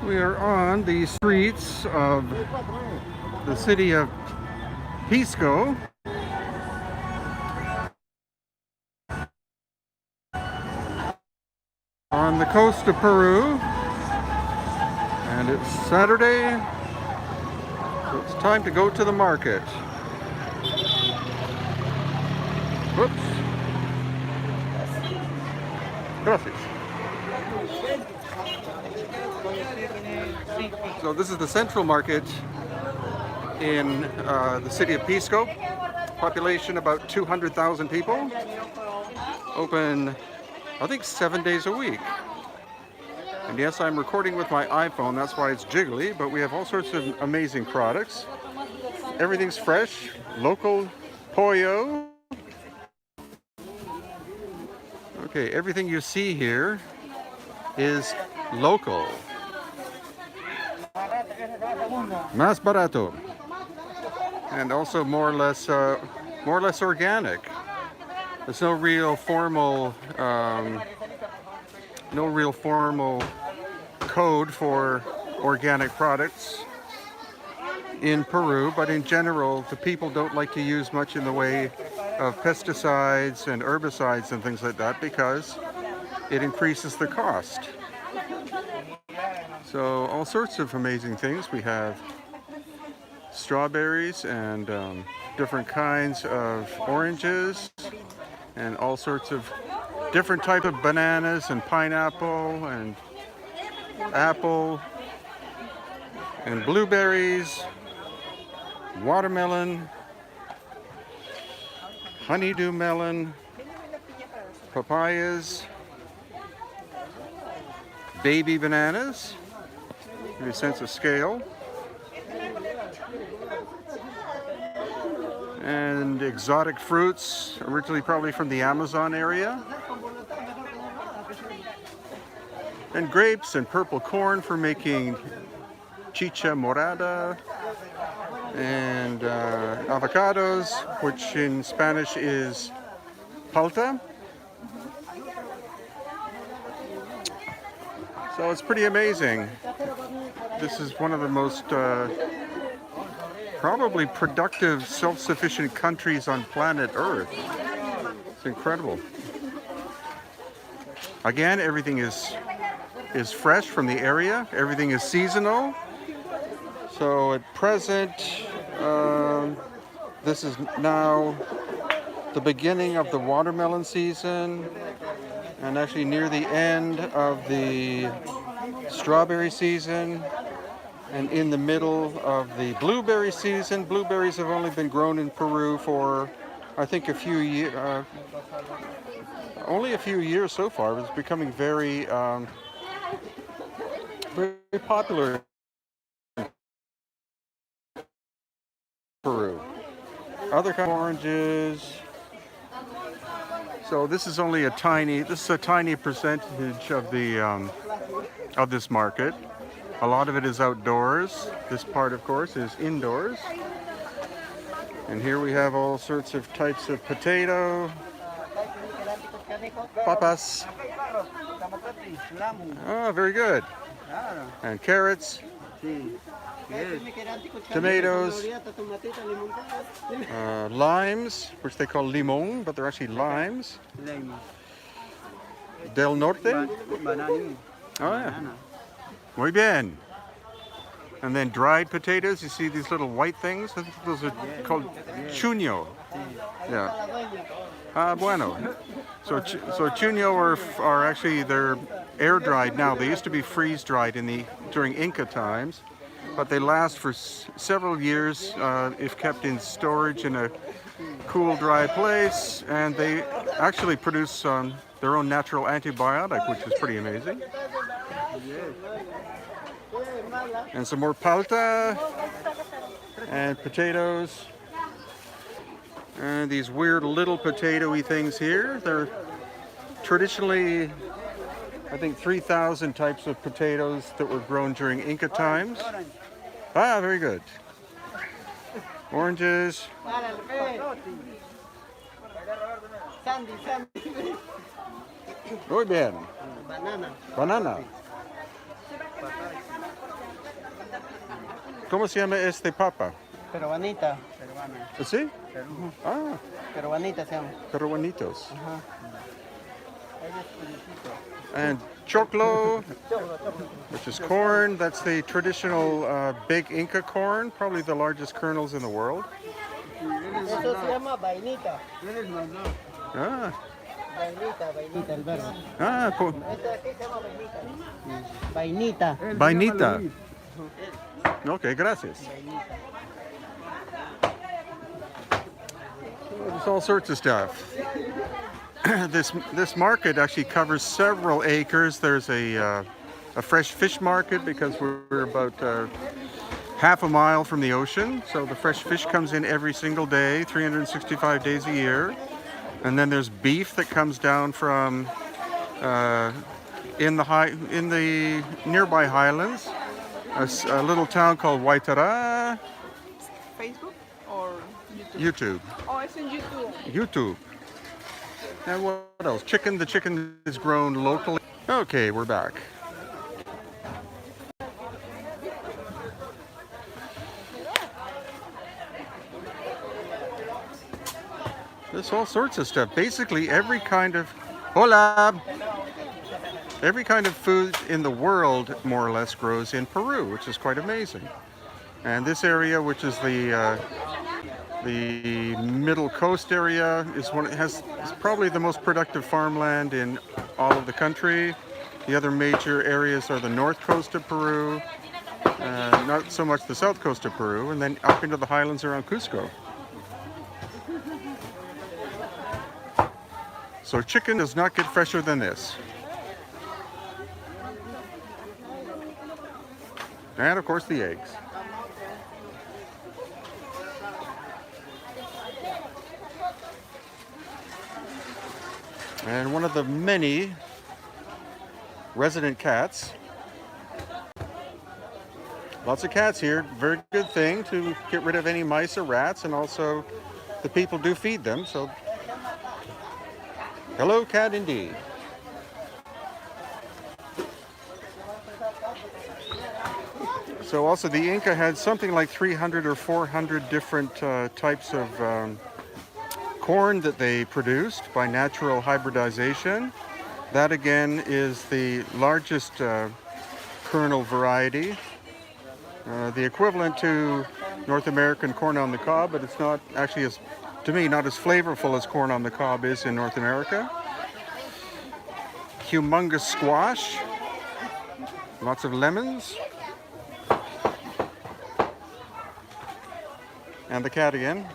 We are on the streets of the city of Pisco. On the coast of Peru. And it's Saturday, so it's time to go to the market. Whoops. Gracias. So this is the central market in the city of Pisco. Population about 200,000 people. Open, I think, 7 days a week. And yes, I'm recording with my iPhone, that's why it's jiggly, but we have all sorts of amazing products. Everything's fresh, local pollo. Okay, everything you see here is local. Más barato. And also more or less organic. There's no real formal code for organic products in Peru, but in general, the people don't like to use much in the way of pesticides and herbicides and things like that because it increases the cost. So all sorts of amazing things. We have strawberries and different kinds of oranges and all sorts of different type of bananas and pineapple and apple and blueberries, watermelon, honeydew melon, papayas, baby bananas, give you a sense of scale, and exotic fruits, originally probably from the Amazon area, and grapes and purple corn for making chicha morada, and avocados, which in Spanish is palta. So it's pretty amazing. This is one of the most probably productive, self-sufficient countries on planet Earth. It's incredible. Again, everything is fresh from the area. Everything is seasonal. So at present, this is now the beginning of the watermelon season, and actually near the end of the strawberry season, and in the middle of the blueberry season. Blueberries have only been grown in Peru for, I think, only a few years so far. It's becoming very popular in Peru. Other kinds of oranges. So this is only a tiny percentage of the of this market. A lot of it is outdoors. This part, of course, is indoors. And here we have all sorts of types of potato, papas. Oh, very good. And carrots, tomatoes, limes, which they call limon, but they're actually limes. Del Norte? Oh, yeah. Muy bien. And then dried potatoes. You see these little white things? Those are called chuño. Yeah. Ah, bueno. So chuño are actually, they're air dried now. They used to be freeze dried during Inca times, but they last for several years if kept in storage in a cool, dry place, and they actually produce their own natural antibiotic, which is pretty amazing. And some more palta and potatoes. And these weird little potato-y things here. They're traditionally, I think, 3,000 types of potatoes that were grown during Inca times. Ah, very good. Oranges. Muy bien. Banana. ¿Cómo se llama este papa? Peruanita. Peruana. ¿Sí? Perú. Ah, Peruanita se llama. peruanitos. Ajá. And choclo, which is corn. That's the traditional big Inca corn, probably the largest kernels in the world. Eso se llama vainita. Ah, Vainita, el verbo. ah, Este de aquí se llama vainita. Vainita. vainita. Okay, gracias. There's all sorts of stuff. This market actually covers several acres. There's a fresh fish market because we're about half a mile from the ocean. So the fresh fish comes in every single day, 365 days a year. And then there's beef that comes down from in the nearby highlands, a little town called Waitara. Facebook or YouTube? YouTube. Oh, it's in YouTube. YouTube. And what else? Chicken. The chicken is grown locally. Okay, we're back. There's all sorts of stuff. Basically, every kind of every kind of food in the world, more or less, grows in Peru, which is quite amazing. And this area, which is the middle coast area, is probably the most productive farmland in all of the country. The other major areas are the north coast of Peru, not so much the south coast of Peru, and then up into the highlands around Cusco. So chicken does not get fresher than this. And of course the eggs. And one of the many resident cats. Lots of cats here. Very good thing to get rid of any mice or rats, and also the people do feed them. So, hello, cat indeed. So also the Inca had something like 300 or 400 different types of corn that they produced by natural hybridization. That again is the largest kernel variety. The equivalent to North American corn on the cob, but it's not actually, to me, not as flavorful as corn on the cob is in North America. Humongous squash. Lots of lemons. And the cat again.